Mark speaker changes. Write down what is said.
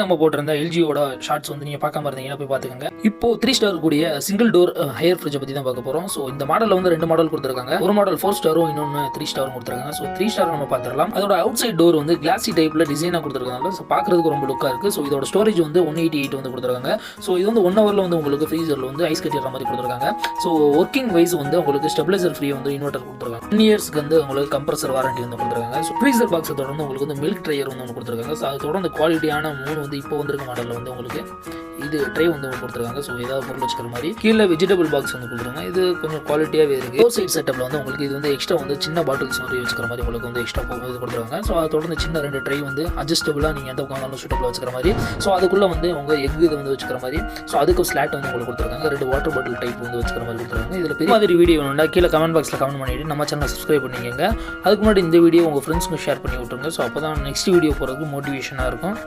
Speaker 1: நம்ம போட்டிருந்த எல்ஜியோட ஷார்ட்ஸ் வந்து நீங்கள் பார்க்காம இருந்தீங்கன்னா போய் பார்த்துக்கோங்க. இப்போ 3 ஸ்டார் கூடிய சிங்கிள் டோர் ஹையர் ஃப்ரிட்ஜை பற்றி தான் பார்க்க போகிறோம். ஸோ இந்த மாடலில் வந்து 2 மாடல் கொடுத்துருக்காங்க. ஒரு மாடல் 4 ஸ்டாரும் இன்னொன்று 3 ஸ்டாரும் கொடுத்துருக்காங்க. ஸோ 3 ஸ்டார் நம்ம பார்த்துடலாம். அதோட அவுட் சைட் டோர் வந்து கிளாசி டைப்பில் டிசைனாக கொடுத்துருக்காங்க. ஸோ பார்க்குறதுக்கு ரொம்ப லுக்காக இருக்குது. ஸோ இதோட ஸ்டோரேஜ் வந்து 188 வந்து கொடுத்துருக்காங்க. ஸோ இது வந்து 1 ஹவரில் வந்து உங்களுக்கு ஃப்ரீசரில் வந்து ஐஸ் கட்டிடுற மாதிரி கொடுத்துருக்காங்க. ஸோ ஒர்க்கிங் வைஸ் வந்து உங்களுக்கு ஸ்டெபிலைசர் ஃப்ரீ வந்து இன்வெர்டர் கொடுத்துருக்காங்க. 10 இயர்ஸ்க்கு வந்து உங்களுக்கு கம்ப்ரஸர் வாரண்டி வந்து கொடுத்துருக்காங்க. ஸோ ஃப்ரீசர் பாக்ஸை தொடர்ந்து உங்களுக்கு வந்து மில்க் ட்ரையர் வந்து ஒன்று கொடுத்துருக்காங்க. ஸோ அது தொடர்ந்து குவாலிட்டியான 3 வந்து இப்போ வந்திருக்க மாடலில் வந்து உங்களுக்கு இது ட்ரை வந்து கொடுத்துருக்காங்க. ஸோ ஏதாவது பொருள் வச்சுக்கிற மாதிரி கீழே வெஜிடபிள் பாக்ஸ் வந்து கொடுத்துருக்காங்க. இது கொஞ்சம் குவாலிட்டியாகவே இருக்குது. டோர் சைட் செட்டப்பில் வந்து உங்களுக்கு இது வந்து எக்ஸ்ட்ரா வந்து சின்ன பாட்டில்ஸ் மாதிரி வச்சுக்கிற மாதிரி உங்களுக்கு வந்து எக்ஸ்ட்ரா இது கொடுத்துருக்காங்க. ஸோ அதை தொடர்ந்து சின்ன 2 ட்ரை வந்து அட்ஜஸ்டபுளாக நீங்கள் எந்த உட்காந்தாலும் சூட்டபிளாக வச்சுக்கிற மாதிரி. ஸோ அதுக்குள்ளே வந்து உங்கள் எக் இது வந்து வச்சுக்கிற மாதிரி. ஸோ அதுக்கு ஸ்லாட் வந்து உங்களுக்கு கொடுத்துருக்காங்க. 2 வாட்டர் பாட்டில் டைப் வந்து வச்சுக்கிற மாதிரி கொடுத்துருக்காங்க. இதில் பெரிய மாதிரி வீடியோ வேணும்னா கீழே கமெண்ட் பாக்ஸில் கமெண்ட் பண்ணிவிட்டு நம்ம சேனலை சப்ஸ்கிரைப் பண்ணிக்கோங்க. அதுக்கு முன்னாடி இந்த வீடியோ உங்கள் ஃப்ரெண்ட்ஸ்க்கு ஷேர் பண்ணி விட்ருங்க. ஸோ அப்போ தான் நெக்ஸ்ட் வீடியோ போகிறதுக்கு மோட்டிவேஷனாக இருக்கும்.